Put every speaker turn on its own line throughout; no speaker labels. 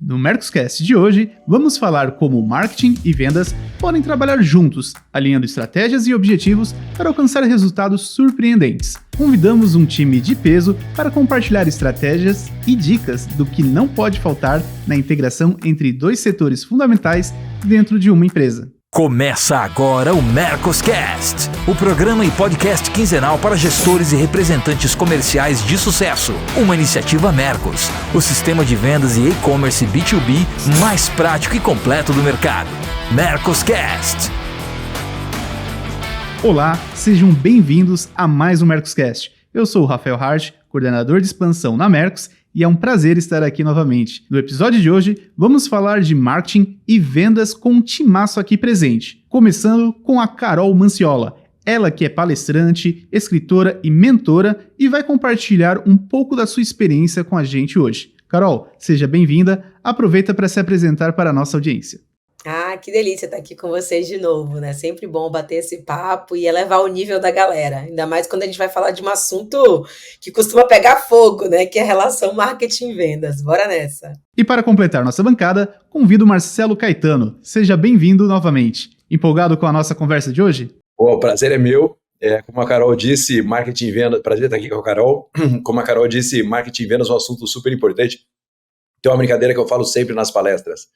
No Mercoscast de hoje, vamos falar como marketing e vendas podem trabalhar juntos, alinhando estratégias e objetivos para alcançar resultados surpreendentes. Convidamos um time de peso para compartilhar estratégias e dicas do que não pode faltar na integração entre dois setores fundamentais dentro de uma empresa.
Começa agora o Mercoscast, o programa e podcast quinzenal para gestores e representantes comerciais de sucesso. Uma iniciativa Mercos, o sistema de vendas e e-commerce B2B mais prático e completo do mercado. Mercoscast.
Olá, sejam bem-vindos a mais um Mercoscast. Eu sou o Rafael Hart, coordenador de expansão na Mercos, e é um prazer estar aqui novamente. No episódio de hoje, vamos falar de marketing e vendas com um timaço aqui presente. Começando com a Carol Manciola. Ela que é palestrante, escritora e mentora e vai compartilhar um pouco da sua experiência com a gente hoje. Carol, seja bem-vinda. Aproveita para se apresentar para a nossa audiência.
Que delícia estar aqui com vocês de novo, né? Sempre bom bater esse papo e elevar o nível da galera. Ainda mais quando a gente vai falar de um assunto que costuma pegar fogo, né? Que é a relação marketing e vendas. Bora nessa!
E para completar nossa bancada, convido o Marcelo Caetano. Seja bem-vindo novamente. Empolgado com a nossa conversa de hoje?
O prazer é meu. Como a Carol disse, marketing e vendas... Prazer estar aqui com a Carol. Como a Carol disse, marketing e vendas é um assunto super importante. Tem uma brincadeira que eu falo sempre nas palestras.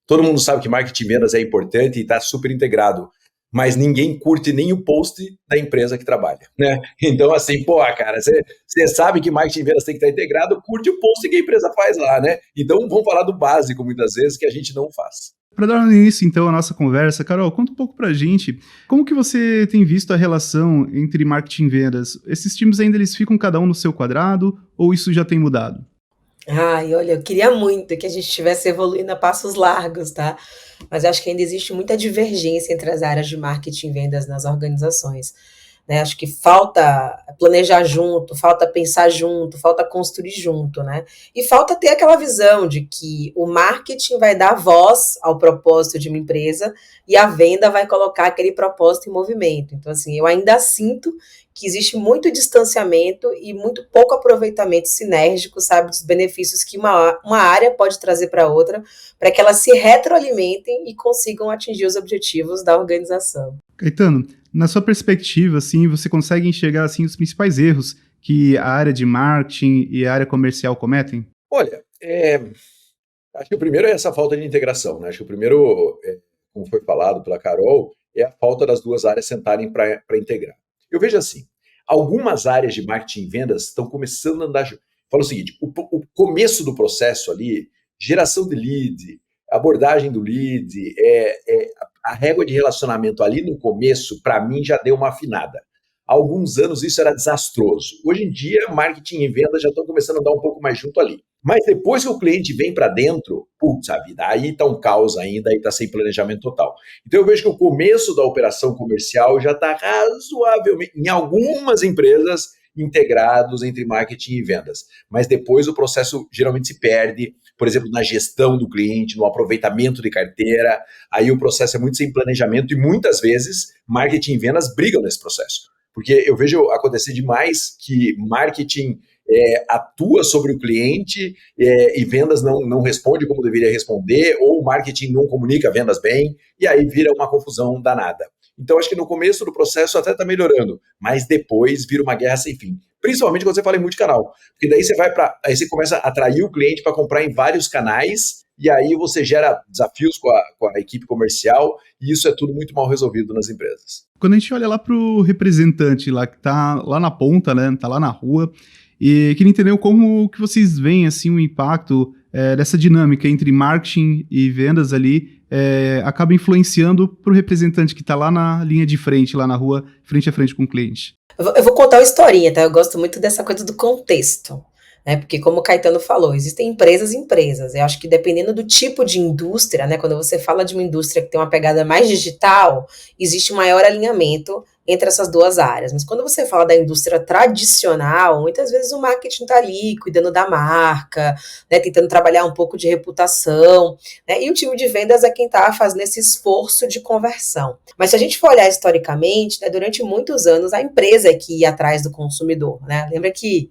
Todo mundo sabe que marketing e vendas é importante e está super integrado, mas ninguém curte nem o post da empresa que trabalha, né? Então, assim, cara, você sabe que marketing e vendas tem que estar integrado, curte o post que a empresa faz lá, né? Então, vamos falar do básico, muitas vezes, que a gente não faz.
Para dar início, então, à nossa conversa, Carol, conta um pouco pra gente, como que você tem visto a relação entre marketing e vendas? Esses times ainda eles ficam cada um no seu quadrado, ou isso já tem mudado?
Olha, eu queria muito que a gente estivesse evoluindo a passos largos, tá? Mas eu acho que ainda existe muita divergência entre as áreas de marketing e vendas nas organizações, né? Acho que falta planejar junto, falta pensar junto, falta construir junto, né? E falta ter aquela visão de que o marketing vai dar voz ao propósito de uma empresa e a venda vai colocar aquele propósito em movimento. Então, assim, eu ainda sinto que existe muito distanciamento e muito pouco aproveitamento sinérgico, sabe, dos benefícios que uma área pode trazer para outra, para que elas se retroalimentem e consigam atingir os objetivos da organização.
Caetano, na sua perspectiva, assim, você consegue enxergar assim, os principais erros que a área de marketing e a área comercial cometem?
Olha, acho que o primeiro é essa falta de integração, né? Acho que o primeiro, como foi falado pela Carol, é a falta das duas áreas sentarem para integrar. Eu vejo assim, algumas áreas de marketing e vendas estão começando a andar junto. Fala o seguinte, o começo do processo ali, geração de lead, abordagem do lead, a régua de relacionamento ali no começo, para mim, já deu uma afinada. Há alguns anos isso era desastroso. Hoje em dia, marketing e vendas já estão começando a andar um pouco mais junto ali. Mas depois que o cliente vem para dentro, putz, a vida, aí está um caos ainda, aí está sem planejamento total. Então eu vejo que o começo da operação comercial já está razoavelmente, em algumas empresas, integrados entre marketing e vendas. Mas depois o processo geralmente se perde, por exemplo, na gestão do cliente, no aproveitamento de carteira, aí o processo é muito sem planejamento e muitas vezes marketing e vendas brigam nesse processo. Porque eu vejo acontecer demais que marketing atua sobre o cliente e vendas não responde como deveria responder, ou o marketing não comunica vendas bem, e aí vira uma confusão danada. Então, acho que no começo do processo até está melhorando, mas depois vira uma guerra sem fim. Principalmente quando você fala em multicanal. Porque daí aí você começa a atrair o cliente para comprar em vários canais, e aí você gera desafios com a equipe comercial, e isso é tudo muito mal resolvido nas empresas.
Quando a gente olha lá para o representante lá, que está lá na ponta, né, está lá na rua, e queria entender como que vocês veem assim, o impacto dessa dinâmica entre marketing e vendas ali, acaba influenciando para o representante que está lá na linha de frente, lá na rua, frente a frente com o cliente.
Eu vou contar uma historinha, tá? Eu gosto muito dessa coisa do contexto, né? Porque como o Caetano falou, existem empresas e empresas. Eu acho que dependendo do tipo de indústria, né? Quando você fala de uma indústria que tem uma pegada mais digital, existe um maior alinhamento entre essas duas áreas. Mas quando você fala da indústria tradicional, muitas vezes o marketing está ali, cuidando da marca, né, tentando trabalhar um pouco de reputação, né, e o time de vendas é quem está fazendo esse esforço de conversão. Mas se a gente for olhar historicamente, né, durante muitos anos, a empresa é que ia atrás do consumidor, né? Lembra que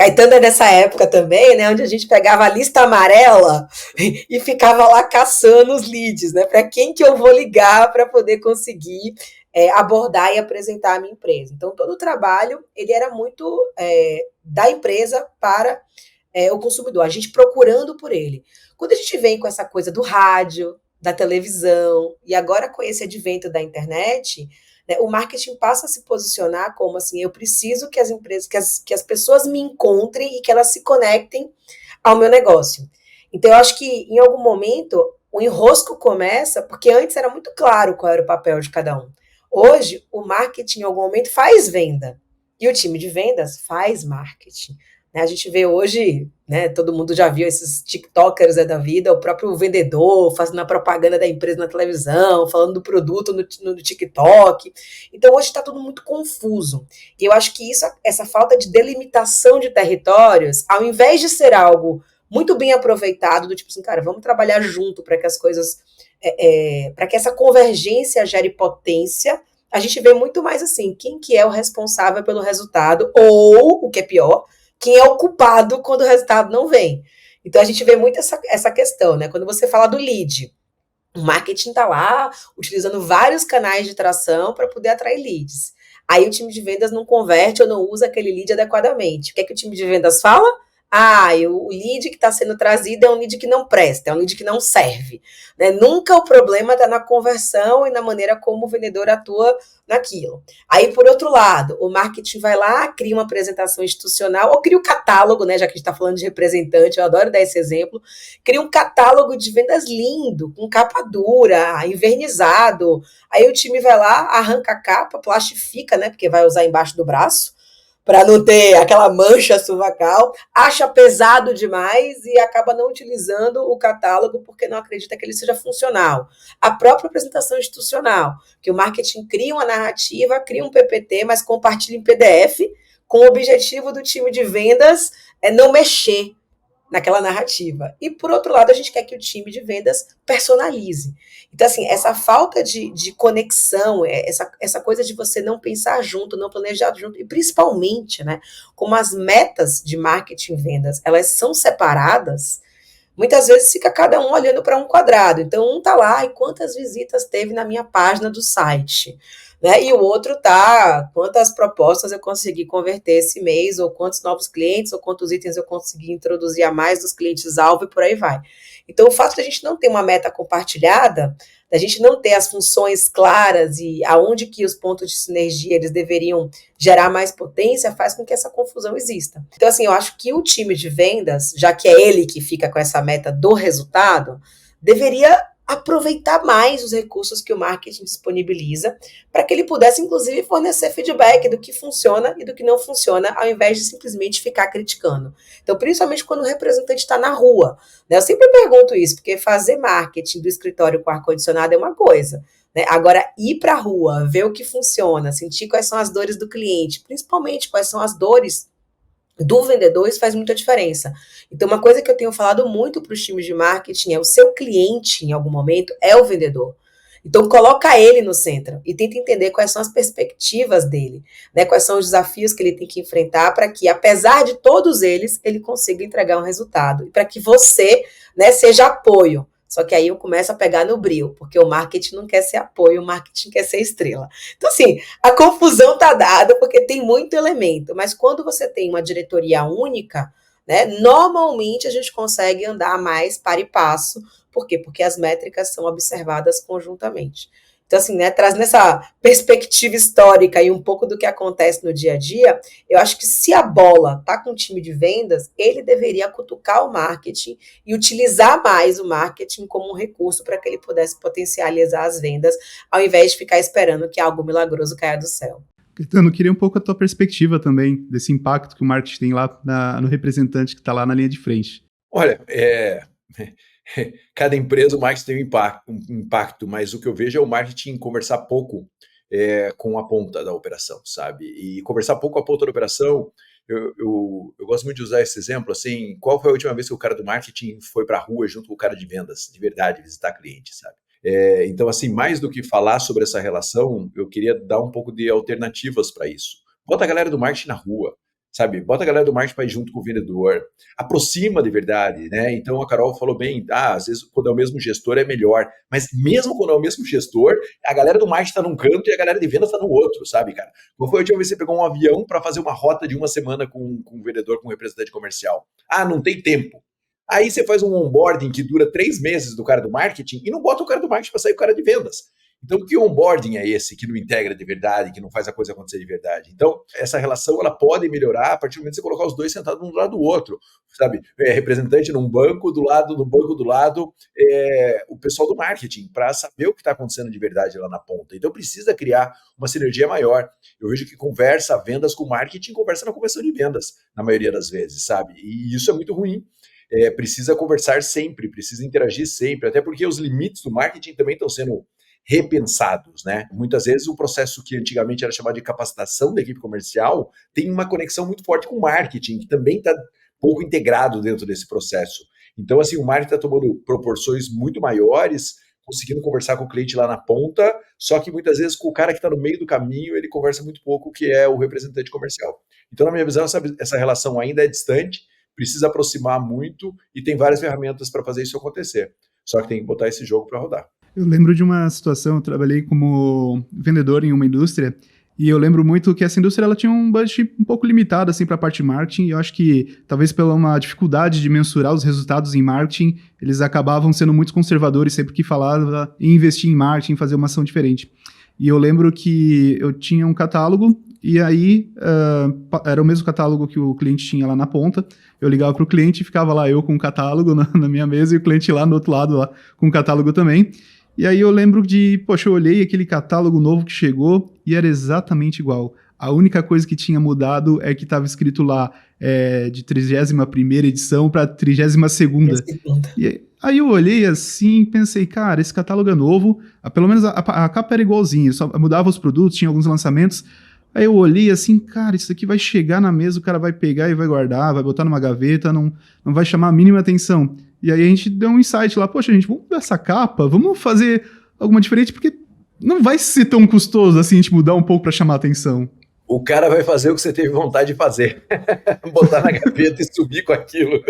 Caetano é dessa época também, né? Onde a gente pegava a lista amarela e ficava lá caçando os leads, né? Para quem que eu vou ligar para poder conseguir abordar e apresentar a minha empresa. Então, todo o trabalho, ele era muito da empresa para o consumidor, a gente procurando por ele. Quando a gente vem com essa coisa do rádio, da televisão, e agora com esse advento da internet, né, o marketing passa a se posicionar como assim, eu preciso que as empresas, que as pessoas me encontrem e que elas se conectem ao meu negócio. Então, eu acho que em algum momento o enrosco começa, porque antes era muito claro qual era o papel de cada um. Hoje, o marketing, em algum momento, faz venda. E o time de vendas faz marketing. Né, a gente vê hoje, né, todo mundo já viu esses tiktokers da vida, o próprio vendedor fazendo a propaganda da empresa na televisão, falando do produto no TikTok. Então, hoje está tudo muito confuso. E eu acho que essa falta de delimitação de territórios, ao invés de ser algo muito bem aproveitado, do tipo assim, cara, vamos trabalhar junto para que as coisas, para que essa convergência gere potência, a gente vê muito mais assim, quem que é o responsável pelo resultado, ou, o que é pior, quem é o culpado quando o resultado não vem. Então, a gente vê muito essa questão, né? Quando você fala do lead, o marketing está lá utilizando vários canais de tração para poder atrair leads. Aí o time de vendas não converte ou não usa aquele lead adequadamente. O que é que o time de vendas fala? O lead que está sendo trazido é um lead que não presta, é um lead que não serve. Né? Nunca o problema está na conversão e na maneira como o vendedor atua naquilo. Aí, por outro lado, o marketing vai lá, cria uma apresentação institucional, ou cria um catálogo, né? Já que a gente está falando de representante, eu adoro dar esse exemplo, cria um catálogo de vendas lindo, com capa dura, invernizado. Aí o time vai lá, arranca a capa, plastifica, né? Porque vai usar embaixo do braço, para não ter aquela mancha suvacal, acha pesado demais e acaba não utilizando o catálogo porque não acredita que ele seja funcional. A própria apresentação institucional, que o marketing cria uma narrativa, cria um PPT, mas compartilha em PDF, com o objetivo do time de vendas não mexer naquela narrativa. E, por outro lado, a gente quer que o time de vendas personalize. Então, assim, essa falta de conexão, essa coisa de você não pensar junto, não planejar junto, e principalmente, né, como as metas de marketing e vendas, elas são separadas, muitas vezes fica cada um olhando para um quadrado. Então, um tá lá, e quantas visitas teve na minha página do site? Né? E o outro tá, quantas propostas eu consegui converter esse mês, ou quantos novos clientes, ou quantos itens eu consegui introduzir a mais dos clientes-alvo e por aí vai. Então, o fato de a gente não ter uma meta compartilhada, da gente não ter as funções claras e aonde que os pontos de sinergia eles deveriam gerar mais potência, faz com que essa confusão exista. Então, assim, eu acho que o time de vendas, já que é ele que fica com essa meta do resultado, deveria aproveitar mais os recursos que o marketing disponibiliza para que ele pudesse, inclusive, fornecer feedback do que funciona e do que não funciona, ao invés de simplesmente ficar criticando. Então, principalmente quando o representante está na rua. Né? Eu sempre pergunto isso, porque fazer marketing do escritório com ar-condicionado é uma coisa. Né? Agora, ir para a rua, ver o que funciona, sentir quais são as dores do cliente, principalmente quais são as dores do vendedor, isso faz muita diferença. Então, uma coisa que eu tenho falado muito para os times de marketing é o seu cliente, em algum momento, é o vendedor. Então, coloca ele no centro e tenta entender quais são as perspectivas dele, né? Quais são os desafios que ele tem que enfrentar para que, apesar de todos eles, ele consiga entregar um resultado. E para que você, né, seja apoio. Só que aí eu começo a pegar no bril, porque o marketing não quer ser apoio, o marketing quer ser estrela. Então, assim, a confusão tá dada porque tem muito elemento, mas quando você tem uma diretoria única, né, normalmente a gente consegue andar mais para e passo. Por quê? Porque as métricas são observadas conjuntamente. Então, assim, né, trazendo essa perspectiva histórica e um pouco do que acontece no dia a dia, eu acho que se a bola está com o time de vendas, ele deveria cutucar o marketing e utilizar mais o marketing como um recurso para que ele pudesse potencializar as vendas, ao invés de ficar esperando que algo milagroso caia do céu.
Caetano, eu queria um pouco a tua perspectiva também, desse impacto que o marketing tem lá no representante que está lá na linha de frente.
Olha, cada empresa o marketing tem um impacto, mas o que eu vejo é o marketing conversar pouco com a ponta da operação, sabe? E conversar pouco com a ponta da operação, eu gosto muito de usar esse exemplo, assim, qual foi a última vez que o cara do marketing foi para a rua junto com o cara de vendas, de verdade, visitar cliente, sabe? Então, assim, mais do que falar sobre essa relação, eu queria dar um pouco de alternativas para isso. Bota a galera do marketing na rua, sabe? Bota a galera do marketing para ir junto com o vendedor, aproxima de verdade, né? Então a Carol falou bem, às vezes quando é o mesmo gestor é melhor, mas mesmo quando é o mesmo gestor, a galera do marketing está num canto e a galera de vendas está no outro, sabe, cara? Qual foi a última vez que você pegou um avião para fazer uma rota de uma semana com um vendedor, com um representante comercial? Não tem tempo. Aí você faz um onboarding que dura 3 meses do cara do marketing e não bota o cara do marketing para sair o cara de vendas. Então, que onboarding é esse que não integra de verdade, que não faz a coisa acontecer de verdade? Então, essa relação ela pode melhorar a partir do momento que você colocar os dois sentados um do lado do outro, sabe? Representante num banco, do banco do lado, o pessoal do marketing, para saber o que está acontecendo de verdade lá na ponta. Então, precisa criar uma sinergia maior. Eu vejo que conversa vendas com marketing, conversa na conversão de vendas, na maioria das vezes, sabe? E isso é muito ruim. Precisa conversar sempre, precisa interagir sempre, até porque os limites do marketing também estão sendo repensados, né? Muitas vezes o processo que antigamente era chamado de capacitação da equipe comercial tem uma conexão muito forte com o marketing, que também está pouco integrado dentro desse processo. Então, assim, o marketing está tomando proporções muito maiores, conseguindo conversar com o cliente lá na ponta, só que muitas vezes com o cara que está no meio do caminho, ele conversa muito pouco, que é o representante comercial. Então, na minha visão, essa relação ainda é distante, precisa aproximar muito e tem várias ferramentas para fazer isso acontecer. Só que tem que botar esse jogo para rodar.
Eu lembro de uma situação, eu trabalhei como vendedor em uma indústria, e eu lembro muito que essa indústria ela tinha um budget um pouco limitado assim, para a parte de marketing, e eu acho que talvez pela uma dificuldade de mensurar os resultados em marketing, eles acabavam sendo muito conservadores sempre que falava em investir em marketing, fazer uma ação diferente. E eu lembro que eu tinha um catálogo, e aí era o mesmo catálogo que o cliente tinha lá na ponta. Eu ligava para o cliente e ficava lá eu com o catálogo na minha mesa e o cliente lá no outro lado lá, com o catálogo também. E aí eu lembro eu olhei aquele catálogo novo que chegou e era exatamente igual. A única coisa que tinha mudado é que estava escrito lá de 31ª edição para 32ª. E aí eu olhei assim e pensei, cara, esse catálogo é novo, pelo menos a capa era igualzinha, só mudava os produtos, tinha alguns lançamentos. Aí eu olhei assim, cara, isso aqui vai chegar na mesa, o cara vai pegar e vai guardar, vai botar numa gaveta, não vai chamar a mínima atenção. E aí a gente deu um insight lá, poxa, gente, vamos mudar essa capa, vamos fazer alguma diferente, porque não vai ser tão custoso assim a gente mudar um pouco para chamar a atenção.
O cara vai fazer o que você teve vontade de fazer. Botar na gaveta e subir com aquilo.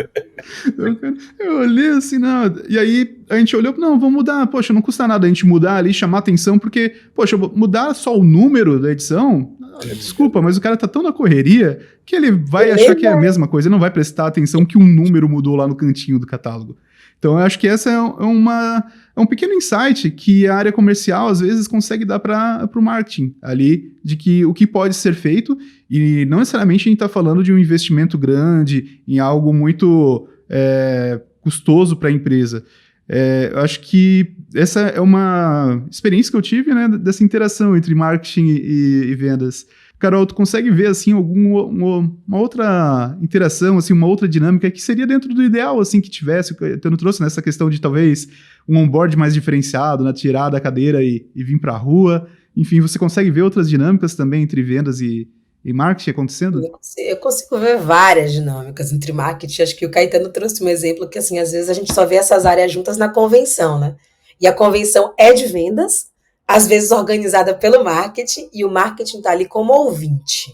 Eu olhei assim, não. E aí a gente olhou, não, vamos mudar. Poxa, não custa nada a gente mudar ali, chamar atenção, porque, poxa, mudar só o número da edição, desculpa, mas o cara tá tão na correria que ele vai achar que é a mesma coisa, ele não vai prestar atenção que um número mudou lá no cantinho do catálogo. Então, eu acho que essa é um pequeno insight que a área comercial, às vezes, consegue dar para o marketing ali, de que o que pode ser feito, e não necessariamente a gente está falando de um investimento grande, em algo muito custoso para a empresa. Eu acho que essa é uma experiência que eu tive, né, dessa interação entre marketing e vendas. Carol, tu consegue ver assim uma outra interação, assim, uma outra dinâmica que seria dentro do ideal assim que tivesse, tu não trouxe nessa questão de talvez um onboard mais diferenciado, né, tirar da cadeira e vir para a rua, enfim, você consegue ver outras dinâmicas também entre vendas e marketing acontecendo?
Eu consigo ver várias dinâmicas entre marketing. Acho que o Caetano trouxe um exemplo que, assim, às vezes a gente só vê essas áreas juntas na convenção, né? E a convenção é de vendas, às vezes organizada pelo marketing, e o marketing está ali como ouvinte,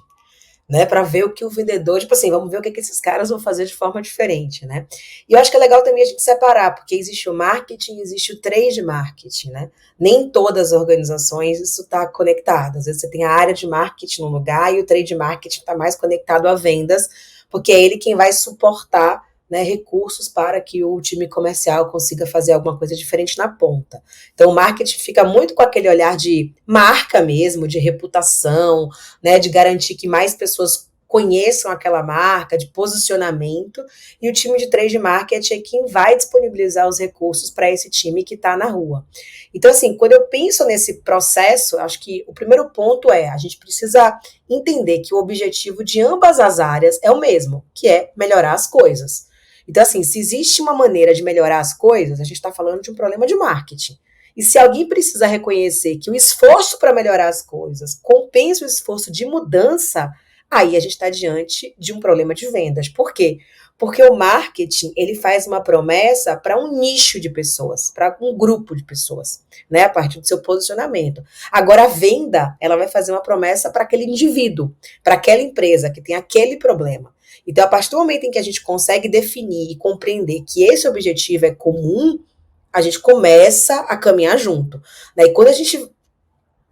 né? Para ver o que o vendedor, tipo assim, vamos ver o que esses caras vão fazer de forma diferente, né? E eu acho que é legal também a gente separar, porque existe o marketing, existe o trade marketing, né? Nem todas as organizações isso está conectado. Às vezes você tem a área de marketing num lugar e o trade marketing está mais conectado a vendas, porque é ele quem vai suportar, né, recursos para que o time comercial consiga fazer alguma coisa diferente na ponta. Então o marketing fica muito com aquele olhar de marca mesmo, de reputação, né, de garantir que mais pessoas conheçam aquela marca, de posicionamento, e o time de trade marketing é quem vai disponibilizar os recursos para esse time que está na rua. Então, assim, quando eu penso nesse processo, acho que o primeiro ponto é, a gente precisa entender que o objetivo de ambas as áreas é o mesmo, que é melhorar as coisas. Então, assim, se existe uma maneira de melhorar as coisas, a gente está falando de um problema de marketing. E se alguém precisa reconhecer que o esforço para melhorar as coisas compensa o esforço de mudança, aí a gente está diante de um problema de vendas. Por quê? Porque o marketing, ele faz uma promessa para um nicho de pessoas, para um grupo de pessoas, né, a partir do seu posicionamento. Agora, a venda, ela vai fazer uma promessa para aquele indivíduo, para aquela empresa que tem aquele problema. Então, a partir do momento em que a gente consegue definir e compreender que esse objetivo é comum, a gente começa a caminhar junto, né? E quando a gente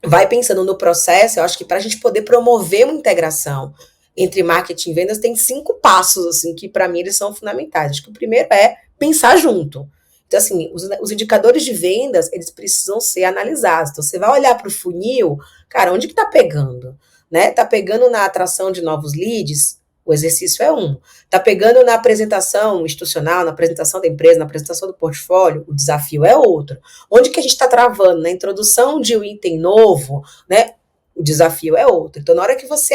vai pensando no processo, eu acho que para a gente poder promover uma integração entre marketing e vendas, tem 5 passos, assim, que para mim eles são fundamentais. Acho que o primeiro é pensar junto. Então, assim, os indicadores de vendas, eles precisam ser analisados. Então, você vai olhar para o funil, cara, onde que tá pegando? Né? Tá pegando na atração de novos leads? O exercício é um. Tá pegando na apresentação institucional, na apresentação da empresa, na apresentação do portfólio? O desafio é outro. Onde que a gente está travando? Na introdução de um item novo, né? O desafio é outro. Então, na hora que você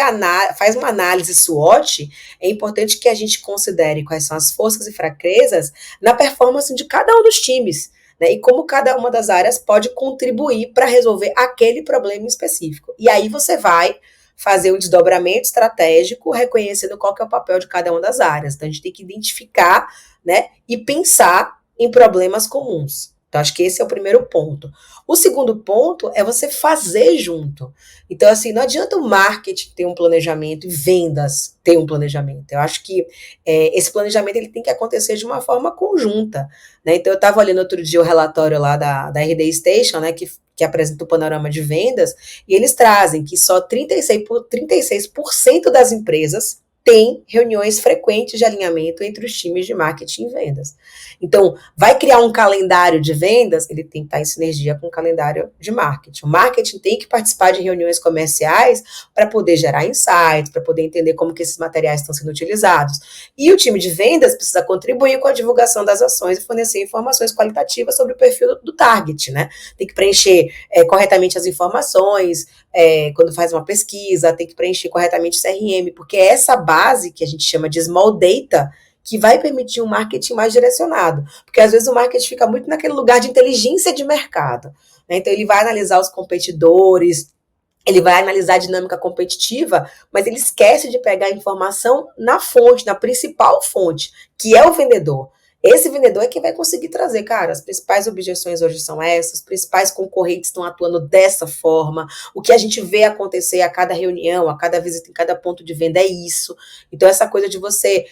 faz uma análise SWOT, é importante que a gente considere quais são as forças e fraquezas na performance de cada um dos times, né? E como cada uma das áreas pode contribuir para resolver aquele problema específico. E aí você vai fazer um desdobramento estratégico, reconhecendo qual que é o papel de cada uma das áreas. Então, a gente tem que identificar, né, e pensar em problemas comuns. Então, acho que esse é o primeiro ponto. O segundo ponto é você fazer junto. Então, assim, não adianta o marketing ter um planejamento e vendas ter um planejamento. Eu acho que esse planejamento ele tem que acontecer de uma forma conjunta, né? Então, eu estava olhando outro dia o relatório lá da RD Station, né, que apresenta o panorama de vendas, e eles trazem que só 36% das empresas tem reuniões frequentes de alinhamento entre os times de marketing e vendas. Então, vai criar um calendário de vendas, ele tem que estar em sinergia com o calendário de marketing. O marketing tem que participar de reuniões comerciais para poder gerar insights, para poder entender como que esses materiais estão sendo utilizados. E o time de vendas precisa contribuir com a divulgação das ações e fornecer informações qualitativas sobre o perfil do target, né? Tem que preencher corretamente as informações, quando faz uma pesquisa, tem que preencher corretamente o CRM, porque é essa base que a gente chama de small data que vai permitir um marketing mais direcionado, porque às vezes o marketing fica muito naquele lugar de inteligência de mercado, né? Então ele vai analisar os competidores, ele vai analisar a dinâmica competitiva, mas ele esquece de pegar a informação na fonte, na principal fonte, que é o vendedor. Esse vendedor é que vai conseguir trazer, cara, as principais objeções hoje são essas, os principais concorrentes estão atuando dessa forma, o que a gente vê acontecer a cada reunião, a cada visita, em cada ponto de venda é isso. Então, essa coisa de você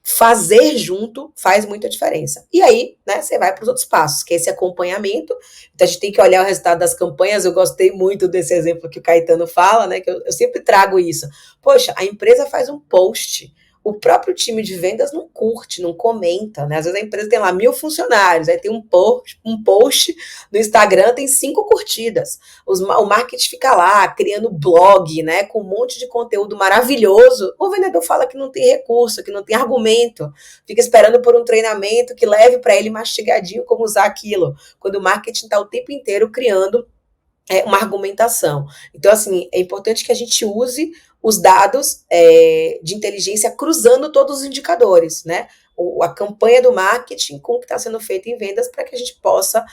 fazer junto faz muita diferença. E aí, né, você vai para os outros passos, que é esse acompanhamento. Então, a gente tem que olhar o resultado das campanhas. Eu gostei muito desse exemplo que o Caetano fala, né, que eu sempre trago isso. Poxa, a empresa faz um post, o próprio time de vendas não curte, não comenta, né? Às vezes a empresa tem lá 1.000 funcionários, aí tem um post no Instagram, tem 5 curtidas. O marketing fica lá, criando blog, né? Com um monte de conteúdo maravilhoso. O vendedor fala que não tem recurso, que não tem argumento. Fica esperando por um treinamento que leve para ele mastigadinho como usar aquilo. Quando o marketing está o tempo inteiro criando uma argumentação. Então, assim, é importante que a gente use os dados de inteligência cruzando todos os indicadores, né? A campanha do marketing com o que está sendo feito em vendas para que a gente possa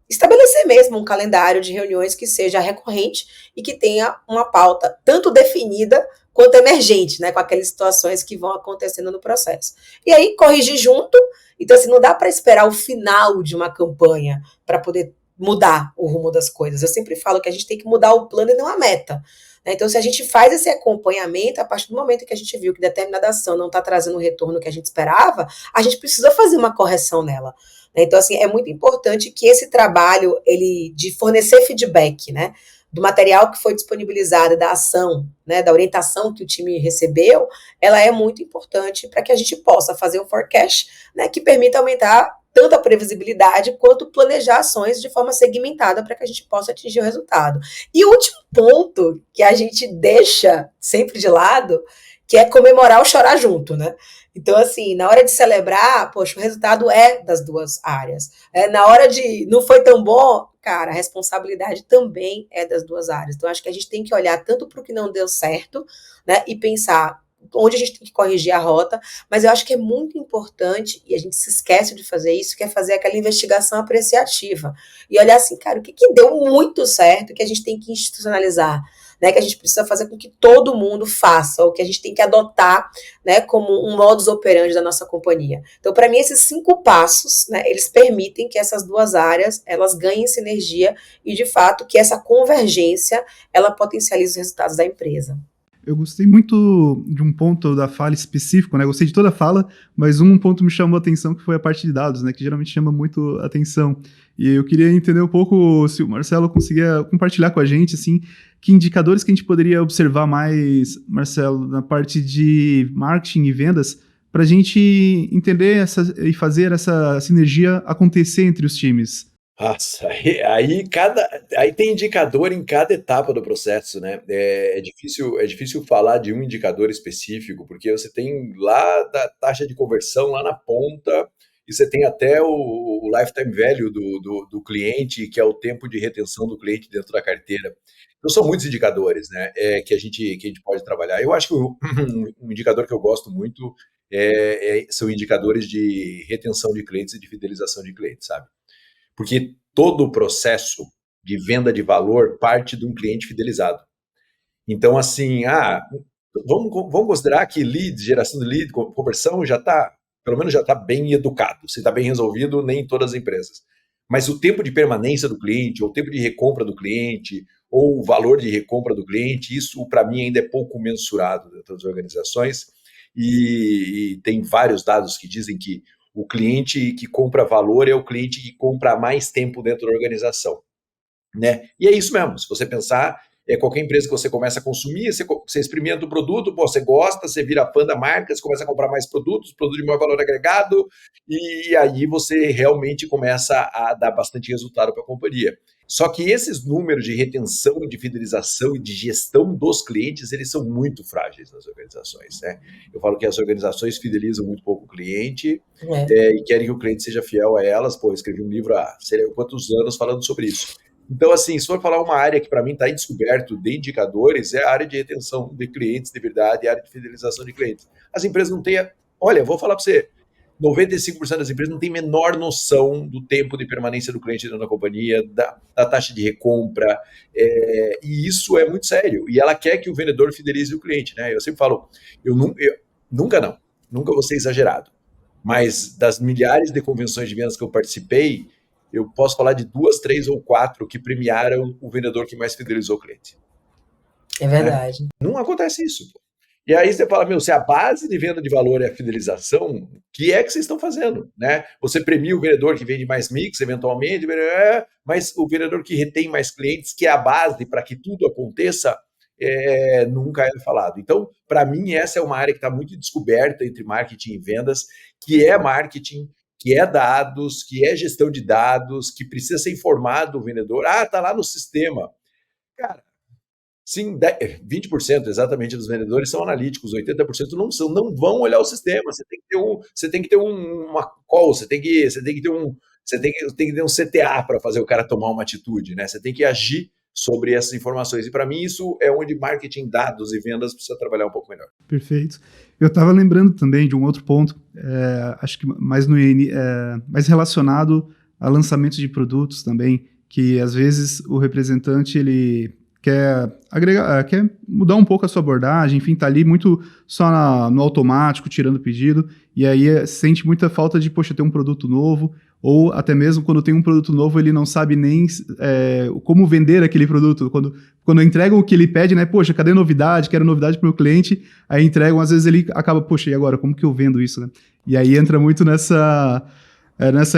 estabelecer mesmo um calendário de reuniões que seja recorrente e que tenha uma pauta tanto definida quanto emergente, né? Com aquelas situações que vão acontecendo no processo. E aí, corrigir junto. Então, assim, não dá para esperar o final de uma campanha para poder mudar o rumo das coisas. Eu sempre falo que a gente tem que mudar o plano e não a meta. Então, se a gente faz esse acompanhamento, a partir do momento que a gente viu que determinada ação não está trazendo o retorno que a gente esperava, a gente precisa fazer uma correção nela. Então, assim, é muito importante que esse trabalho de fornecer feedback, né, do material que foi disponibilizado, da ação, né, da orientação que o time recebeu, ela é muito importante para que a gente possa fazer um forecast, né, que permita aumentar tanto a previsibilidade quanto planejar ações de forma segmentada para que a gente possa atingir o resultado. E o último ponto que a gente deixa sempre de lado, que é comemorar ou chorar junto, né? Então, assim, na hora de celebrar, poxa, o resultado é das duas áreas. Na hora de não foi tão bom, cara, a responsabilidade também é das duas áreas. Então, acho que a gente tem que olhar tanto para o que não deu certo, né, e pensar onde a gente tem que corrigir a rota, mas eu acho que é muito importante, e a gente se esquece de fazer isso, que é fazer aquela investigação apreciativa, e olhar assim, cara, o que deu muito certo, que a gente tem que institucionalizar, né, que a gente precisa fazer com que todo mundo faça, ou que a gente tem que adotar, né, como um modus operandi da nossa companhia. Então, para mim, esses 5 passos, né, eles permitem que essas duas áreas, elas ganhem sinergia e, de fato, que essa convergência, ela potencialize os resultados da empresa.
Eu gostei muito de um ponto da fala específico, né? Gostei de toda a fala, mas um ponto me chamou a atenção, que foi a parte de dados, né? Que geralmente chama muito atenção. E eu queria entender um pouco se o Marcelo conseguia compartilhar com a gente, assim, que indicadores que a gente poderia observar mais, Marcelo, na parte de marketing e vendas, para a gente entender e fazer essa sinergia acontecer entre os times.
Nossa, aí tem indicador em cada etapa do processo, né? É difícil falar de um indicador específico, porque você tem lá da taxa de conversão lá na ponta, e você tem até o lifetime value do cliente, que é o tempo de retenção do cliente dentro da carteira. Então são muitos indicadores, né? Que a gente pode trabalhar. Eu acho que um indicador que eu gosto muito são indicadores de retenção de clientes e de fidelização de clientes, sabe? Porque todo o processo de venda de valor parte de um cliente fidelizado. Então, assim, vamos considerar que geração de lead, conversão pelo menos já está bem educado, se está bem resolvido, nem em todas as empresas. Mas o tempo de permanência do cliente, ou o tempo de recompra do cliente, ou o valor de recompra do cliente, isso para mim ainda é pouco mensurado dentro das organizações, e tem vários dados que dizem que o cliente que compra valor é o cliente que compra há mais tempo dentro da organização, né? E é isso mesmo, se você pensar, qualquer empresa que você começa a consumir, você experimenta o produto, você gosta, você vira fã da marca, você começa a comprar mais produtos de maior valor agregado, e aí você realmente começa a dar bastante resultado para a companhia. Só que esses números de retenção, de fidelização e de gestão dos clientes, eles são muito frágeis nas organizações, né? Eu falo que as organizações fidelizam muito pouco o cliente e querem que o cliente seja fiel a elas. Pô, eu escrevi um livro há sei lá quantos anos falando sobre isso. Então, assim, se for falar uma área que para mim está descoberto de indicadores, é a área de retenção de clientes de verdade, a área de fidelização de clientes. As empresas não têm... Olha, vou falar para você, 95% das empresas não têm menor noção do tempo de permanência do cliente dentro da companhia, da taxa de recompra, e isso é muito sério. E ela quer que o vendedor fidelize o cliente, né? Eu sempre falo, nunca vou ser exagerado, mas das milhares de convenções de vendas que eu participei, eu posso falar de 2, 3 ou 4 que premiaram o vendedor que mais fidelizou o cliente.
É verdade.
Né? Não acontece isso, pô. E aí você fala, se a base de venda de valor é a fidelização, o que é que vocês estão fazendo? Né? Você premia o vendedor que vende mais mix, eventualmente, mas o vendedor que retém mais clientes, que é a base para que tudo aconteça, nunca é falado. Então, para mim, essa é uma área que está muito descoberta entre marketing e vendas, que é marketing, que é dados, que é gestão de dados, que precisa ser informado o vendedor. Está lá no sistema. Cara, sim, 20% exatamente dos vendedores são analíticos, 80% não são, não vão olhar o sistema. Você tem que ter uma call, você tem que ter um CTA para fazer o cara tomar uma atitude, né? Você tem que agir sobre essas informações. E para mim isso é onde marketing, dados e vendas precisa trabalhar um pouco melhor.
Perfeito. Eu estava lembrando também de um outro ponto, acho que mais relacionado a lançamentos de produtos também, que às vezes o representante ele quer agregar, quer mudar um pouco a sua abordagem, enfim, tá ali muito só no automático, tirando pedido, e aí sente muita falta de, ter um produto novo, ou até mesmo quando tem um produto novo, ele não sabe nem como vender aquele produto. Quando entregam o que ele pede, né, cadê a novidade? Quero novidade para o meu cliente, aí entregam, às vezes ele acaba, e agora, como que eu vendo isso, né? E aí entra muito nessa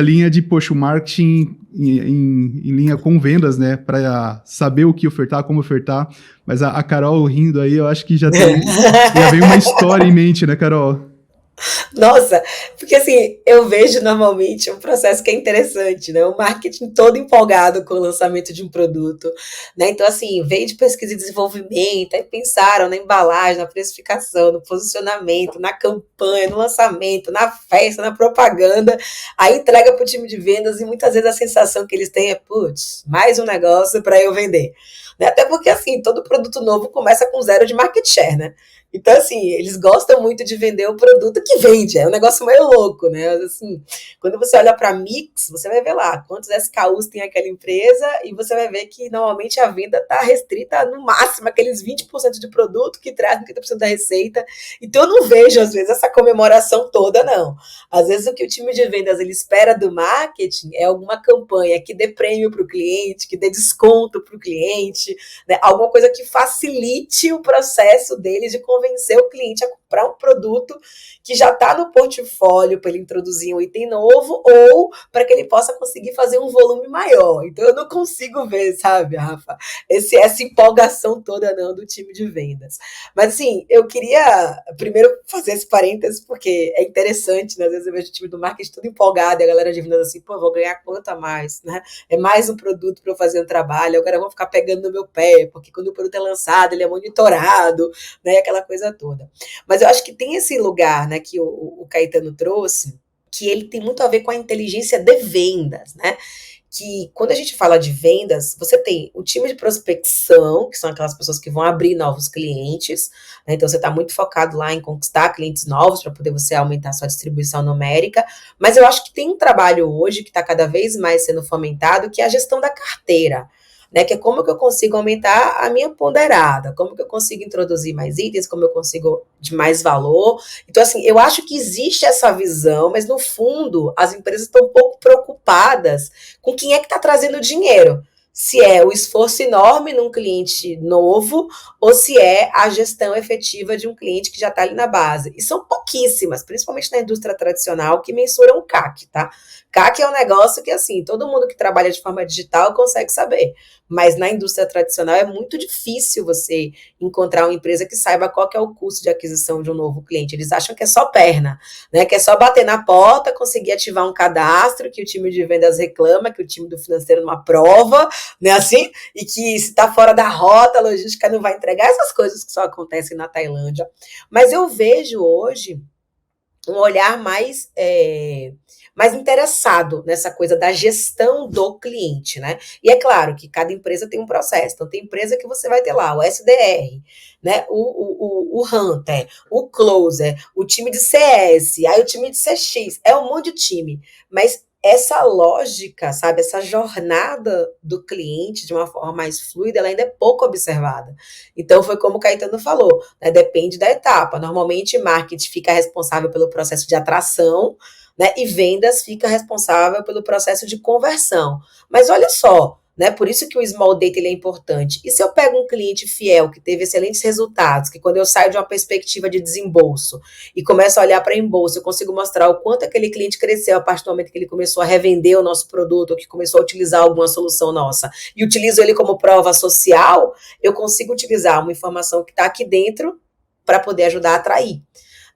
linha de, o marketing em linha com vendas, né, para saber o que ofertar, como ofertar, mas a Carol rindo aí, eu acho que já vem uma história em mente, né, Carol?
Nossa, porque assim, eu vejo normalmente um processo que é interessante, né? O marketing todo empolgado com o lançamento de um produto, né? Então, assim, veio de pesquisa e desenvolvimento, aí pensaram na embalagem, na precificação, no posicionamento, na campanha, no lançamento, na festa, na propaganda, aí entrega para o time de vendas e muitas vezes a sensação que eles têm é, mais um negócio para eu vender. Né? Até porque, assim, todo produto novo começa com 0 de market share, né? Então, assim, eles gostam muito de vender o produto que vende. É um negócio meio louco, né? Assim, quando você olha para Mix, você vai ver lá quantos SKUs tem aquela empresa e você vai ver que normalmente a venda está restrita no máximo aqueles 20% de produto que traz 30% da receita. Então, eu não vejo, às vezes, essa comemoração toda, não. Às vezes, o que o time de vendas ele espera do marketing é alguma campanha que dê prêmio para o cliente, que dê desconto para o cliente, né? Alguma coisa que facilite o processo dele de convencer o cliente a comprar um produto que já está no portfólio para ele introduzir um item novo ou para que ele possa conseguir fazer um volume maior. Então, eu não consigo ver, sabe, Rafa, essa empolgação toda não do time de vendas. Mas, assim, eu queria primeiro fazer esse parênteses, porque é interessante, né? Às vezes eu vejo o time do marketing todo empolgado e a galera de vendas assim, pô, vou ganhar quanto a mais, né? É mais um produto para eu fazer um trabalho, agora eu vou ficar pegando no meu pé, porque quando o produto é lançado, ele é monitorado, né? Aquela coisa toda. Mas eu acho que tem esse lugar, né, que o Caetano trouxe, que ele tem muito a ver com a inteligência de vendas, né? Que quando a gente fala de vendas, você tem o time de prospecção, que são aquelas pessoas que vão abrir novos clientes, né? Então você está muito focado lá em conquistar clientes novos para poder você aumentar a sua distribuição numérica, mas eu acho que tem um trabalho hoje que está cada vez mais sendo fomentado, que é a gestão da carteira, né, que é como que eu consigo aumentar a minha ponderada, como que eu consigo introduzir mais itens, como eu consigo de mais valor. Então, assim, eu acho que existe essa visão, mas no fundo as empresas estão um pouco preocupadas com quem é que está trazendo dinheiro. Se é o esforço enorme num cliente novo ou se é a gestão efetiva de um cliente que já está ali na base. E são pouquíssimas, principalmente na indústria tradicional, que mensuram o CAC, tá? CAC é um negócio que, assim, todo mundo que trabalha de forma digital consegue saber. Mas na indústria tradicional é muito difícil você encontrar uma empresa que saiba qual que é o custo de aquisição de um novo cliente. Eles acham que é só perna, né? Que é só bater na porta, conseguir ativar um cadastro, que o time de vendas reclama, que o time do financeiro não aprova, né? Assim, e que se está fora da rota, a logística não vai entregar essas coisas que só acontecem na Tailândia. Mas eu vejo hoje um olhar mais interessado nessa coisa da gestão do cliente, né? E é claro que cada empresa tem um processo. Então, tem empresa que você vai ter lá o SDR, né? O Hunter, o Closer, o time de CS, aí o time de CX, é um monte de time. Mas essa lógica, sabe, essa jornada do cliente de uma forma mais fluida, ela ainda é pouco observada. Então, foi como o Caetano falou, né, depende da etapa. Normalmente, marketing fica responsável pelo processo de atração, né, e vendas fica responsável pelo processo de conversão. Mas olha só, né, por isso que o small data ele é importante. E se eu pego um cliente fiel que teve excelentes resultados, que quando eu saio de uma perspectiva de desembolso e começo a olhar para embolso, eu consigo mostrar o quanto aquele cliente cresceu a partir do momento que ele começou a revender o nosso produto, ou que começou a utilizar alguma solução nossa, e utilizo ele como prova social, eu consigo utilizar uma informação que está aqui dentro para poder ajudar a atrair,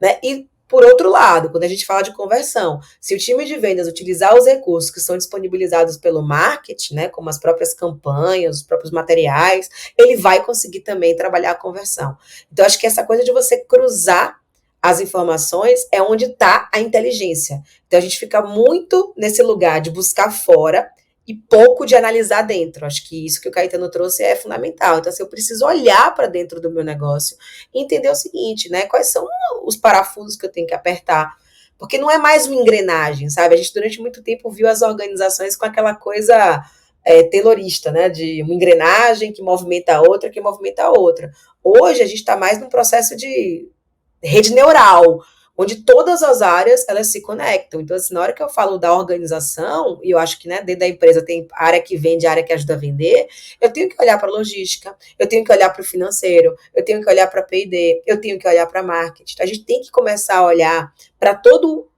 né? E por outro lado, quando a gente fala de conversão, se o time de vendas utilizar os recursos que são disponibilizados pelo marketing, né, como as próprias campanhas, os próprios materiais, ele vai conseguir também trabalhar a conversão. Então, acho que essa coisa de você cruzar as informações é onde está a inteligência. Então, a gente fica muito nesse lugar de buscar fora e pouco de analisar dentro. Acho que isso que o Caetano trouxe é fundamental. Então, assim, eu preciso olhar para dentro do meu negócio e entender o seguinte, né? Quais são os parafusos que eu tenho que apertar? Porque não é mais uma engrenagem, sabe? A gente, durante muito tempo, viu as organizações com aquela coisa taylorista, né? De uma engrenagem que movimenta a outra, que movimenta a outra. Hoje, a gente está mais num processo de rede neural, onde todas as áreas, elas se conectam. Então, assim, na hora que eu falo da organização, e eu acho que, né, dentro da empresa tem área que vende, área que ajuda a vender, eu tenho que olhar para a logística, eu tenho que olhar para o financeiro, eu tenho que olhar para a P&D, eu tenho que olhar para marketing. Então, a gente tem que começar a olhar para todo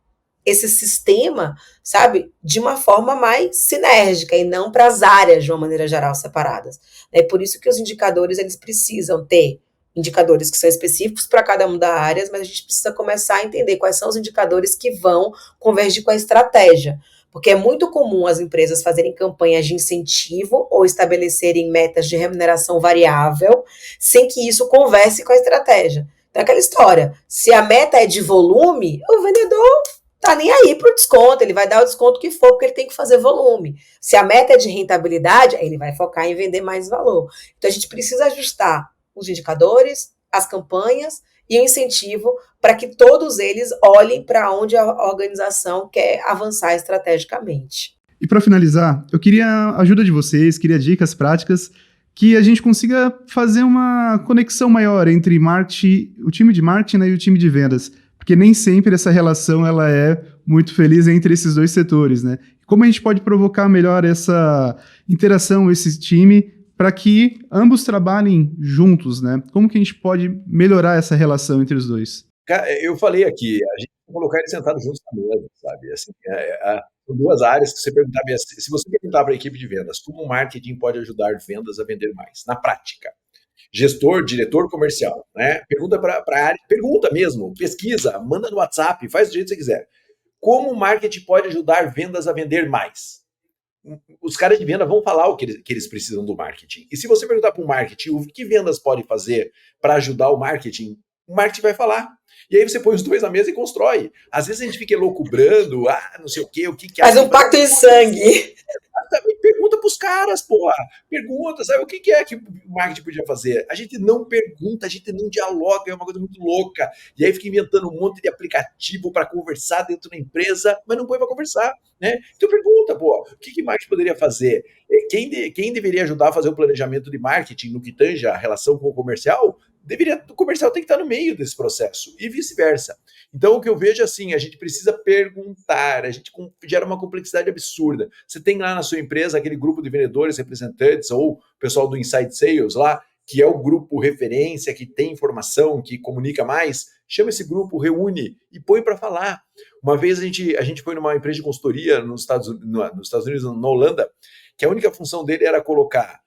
esse sistema, sabe, de uma forma mais sinérgica e não para as áreas, de uma maneira geral, separadas. É por isso que os indicadores, eles precisam ter indicadores que são específicos para cada uma das áreas, mas a gente precisa começar a entender quais são os indicadores que vão convergir com a estratégia. Porque é muito comum as empresas fazerem campanhas de incentivo ou estabelecerem metas de remuneração variável, sem que isso converse com a estratégia. Então, é aquela história, se a meta é de volume, o vendedor tá nem aí pro desconto, ele vai dar o desconto que for, porque ele tem que fazer volume. Se a meta é de rentabilidade, ele vai focar em vender mais valor. Então, a gente precisa ajustar os indicadores, as campanhas e o incentivo para que todos eles olhem para onde a organização quer avançar estrategicamente.
E para finalizar, eu queria a ajuda de vocês, queria dicas práticas que a gente consiga fazer uma conexão maior entre marketing, o time de marketing, né, e o time de vendas, porque nem sempre essa relação ela é muito feliz entre esses dois setores, né? Como a gente pode provocar melhor essa interação, esse time, para que ambos trabalhem juntos, né? Como que a gente pode melhorar essa relação entre os dois?
Eu falei aqui, a gente tem que colocar eles sentados juntos na mesa, sabe? Assim, são duas áreas que você perguntar, se você perguntar para a equipe de vendas como o marketing pode ajudar vendas a vender mais, na prática, gestor, diretor comercial, né? Pergunta para a área, pergunta mesmo, pesquisa, manda no WhatsApp, faz do jeito que você quiser. Como o marketing pode ajudar vendas a vender mais? Os caras de venda vão falar o que eles precisam do marketing. E se você perguntar para o marketing o que vendas pode fazer para ajudar o marketing vai falar. E aí você põe os dois na mesa e constrói. Às vezes a gente fica loucubrando, não sei o que
faz um pacto de sangue.
Pergunta pros caras, porra. Pergunta, sabe o que é que o marketing podia fazer? A gente não pergunta, a gente não dialoga, é uma coisa muito louca. E aí fica inventando um monte de aplicativo para conversar dentro da empresa, mas não põe para conversar, né? Então pergunta, pô, o que marketing poderia fazer? Quem deveria ajudar a fazer o planejamento de marketing no que tange a relação com o comercial? O comercial tem que estar no meio desse processo e vice-versa. Então, o que eu vejo é assim, a gente precisa perguntar, a gente gera uma complexidade absurda. Você tem lá na sua empresa aquele grupo de vendedores, representantes ou pessoal do Inside Sales lá, que é o grupo referência, que tem informação, que comunica mais, chama esse grupo, reúne e põe para falar. Uma vez a gente foi numa empresa de consultoria nos Estados Unidos, na Holanda, que a única função dele era colocar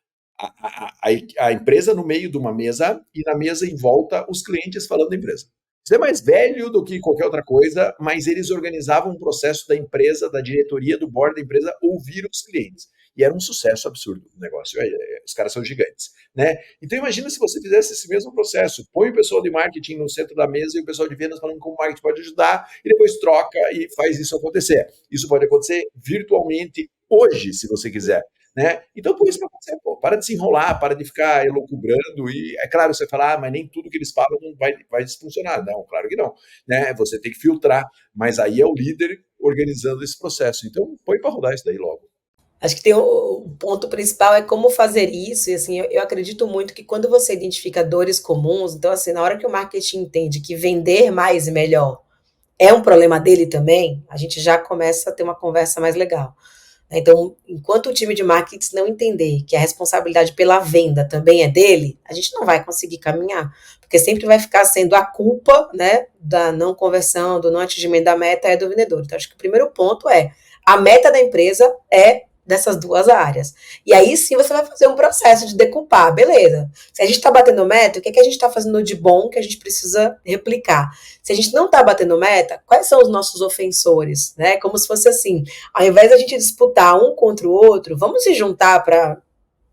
a empresa no meio de uma mesa e na mesa em volta os clientes falando da empresa. Isso é mais velho do que qualquer outra coisa, mas eles organizavam um processo da empresa, da diretoria, do board da empresa, ouvir os clientes. E era um sucesso absurdo o negócio. Os caras são gigantes, né? Então imagina se você fizesse esse mesmo processo. Põe o pessoal de marketing no centro da mesa e o pessoal de vendas falando como o marketing pode ajudar e depois troca e faz isso acontecer. Isso pode acontecer virtualmente hoje, se você quiser. Né? Então, põe isso para acontecer, pô. Para de se enrolar, para de ficar elucubrando. E é claro, você fala, mas nem tudo que eles falam vai funcionar. Não, claro que não. Né? Você tem que filtrar, mas aí é o líder organizando esse processo. Então, põe para rodar isso daí logo.
Acho que tem o ponto principal é como fazer isso, e assim, eu acredito muito que quando você identifica dores comuns, então assim, na hora que o marketing entende que vender mais e melhor é um problema dele também, a gente já começa a ter uma conversa mais legal. Então, enquanto o time de marketing não entender que a responsabilidade pela venda também é dele, a gente não vai conseguir caminhar, porque sempre vai ficar sendo a culpa, né, da não conversão, do não atingimento da meta é do vendedor. Então, acho que o primeiro ponto é, a meta da empresa é dessas duas áreas. E aí sim você vai fazer um processo de decupar, beleza. Se a gente está batendo meta, o que a gente está fazendo de bom que a gente precisa replicar? Se a gente não está batendo meta, quais são os nossos ofensores? Né? Como se fosse assim, ao invés da gente disputar um contra o outro, vamos se juntar para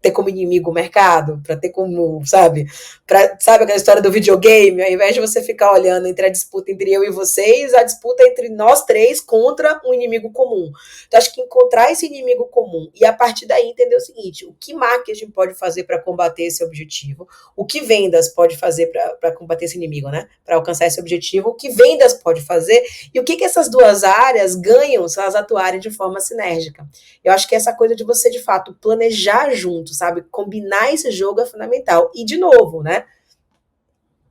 ter como inimigo o mercado, para ter como, sabe aquela história do videogame, ao invés de você ficar olhando entre a disputa entre eu e vocês, a disputa entre nós três contra um inimigo comum. Então, acho que encontrar esse inimigo comum e a partir daí entender o seguinte, o que marketing pode fazer para combater esse objetivo, o que vendas pode fazer para combater esse inimigo, né? Para alcançar esse objetivo, o que vendas pode fazer e o que essas duas áreas ganham se elas atuarem de forma sinérgica. Eu acho que essa coisa de você, de fato, planejar junto, sabe? Combinar esse jogo é fundamental. E, de novo, né?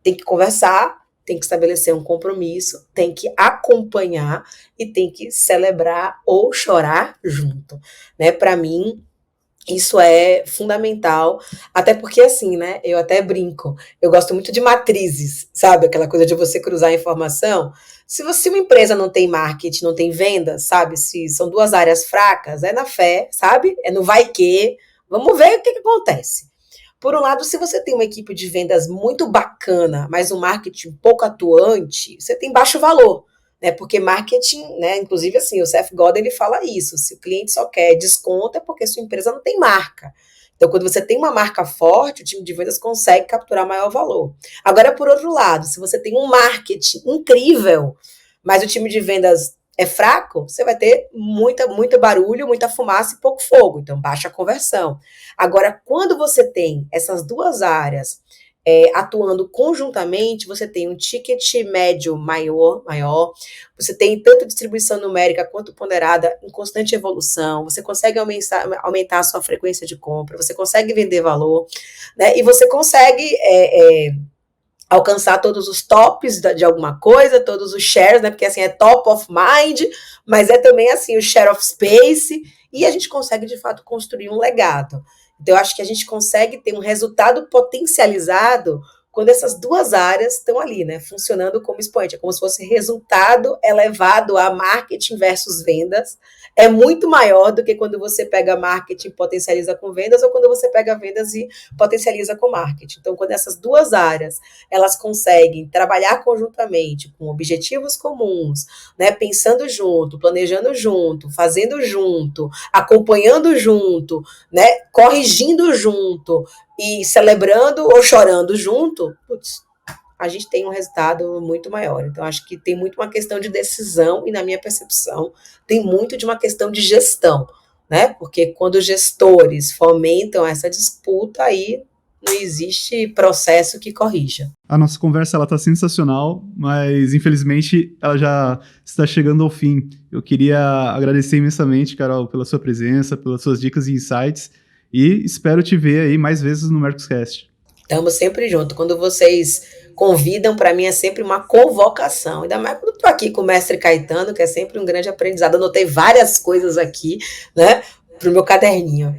Tem que conversar, tem que estabelecer um compromisso, tem que acompanhar e tem que celebrar ou chorar junto, né? Para mim, isso é fundamental, até porque assim, né, eu até brinco, eu gosto muito de matrizes, sabe, aquela coisa de você cruzar a informação. Se uma empresa não tem marketing, não tem venda, sabe, se são duas áreas fracas, é na fé, sabe, é no vai que, vamos ver o que acontece. Por um lado, se você tem uma equipe de vendas muito bacana, mas um marketing pouco atuante, você tem baixo valor. Né, porque marketing, né, inclusive assim, o Seth Godin ele fala isso, se o cliente só quer desconto é porque sua empresa não tem marca. Então, quando você tem uma marca forte, o time de vendas consegue capturar maior valor. Agora, por outro lado, se você tem um marketing incrível, mas o time de vendas é fraco, você vai ter muito barulho, muita fumaça e pouco fogo, então baixa a conversão. Agora, quando você tem essas duas áreas atuando conjuntamente, você tem um ticket médio maior, você tem tanto distribuição numérica quanto ponderada em constante evolução, você consegue aumentar a sua frequência de compra, você consegue vender valor, né? E você consegue alcançar todos os tops de alguma coisa, todos os shares, né? Porque assim é top of mind, mas é também assim o share of space, e a gente consegue de fato construir um legado. Então, eu acho que a gente consegue ter um resultado potencializado quando essas duas áreas estão ali, né, funcionando como expoente. É como se fosse resultado elevado a marketing versus vendas. É muito maior do que quando você pega marketing e potencializa com vendas, ou quando você pega vendas e potencializa com marketing. Então, quando essas duas áreas, elas conseguem trabalhar conjuntamente, com objetivos comuns, né, pensando junto, planejando junto, fazendo junto, acompanhando junto, né, corrigindo junto e celebrando ou chorando junto, putz, a gente tem um resultado muito maior. Então, acho que tem muito uma questão de decisão e, na minha percepção, tem muito de uma questão de gestão, né? Porque quando os gestores fomentam essa disputa, aí não existe processo que corrija.
A nossa conversa ela tá sensacional, mas infelizmente ela já está chegando ao fim. Eu queria agradecer imensamente, Carol, pela sua presença, pelas suas dicas e insights, e espero te ver aí mais vezes no Mercoscast.
Estamos sempre juntos. Quando vocês convidam, para mim é sempre uma convocação. Ainda mais quando estou aqui com o mestre Caetano, que é sempre um grande aprendizado. Anotei várias coisas aqui, né, para o meu caderninho.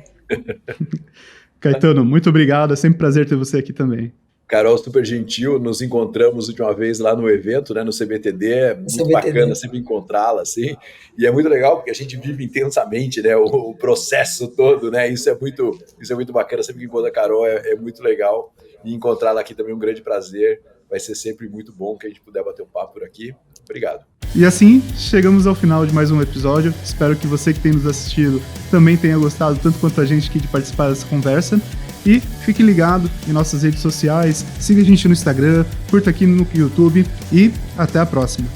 Caetano, muito obrigado. É sempre um prazer ter você aqui também.
Carol, super gentil, nos encontramos de uma vez lá no evento, né, no CBTD, é muito bacana sempre encontrá-la, assim, e é muito legal porque a gente vive intensamente, né, o processo todo, né, isso é muito bacana, sempre que encontra a Carol é muito legal, e encontrá-la aqui também é um grande prazer, vai ser sempre muito bom que a gente puder bater um papo por aqui. Obrigado.
E assim, chegamos ao final de mais um episódio, espero que você que tem nos assistido também tenha gostado tanto quanto a gente aqui de participar dessa conversa. E fique ligado em nossas redes sociais, siga a gente no Instagram, curta aqui no YouTube e até a próxima.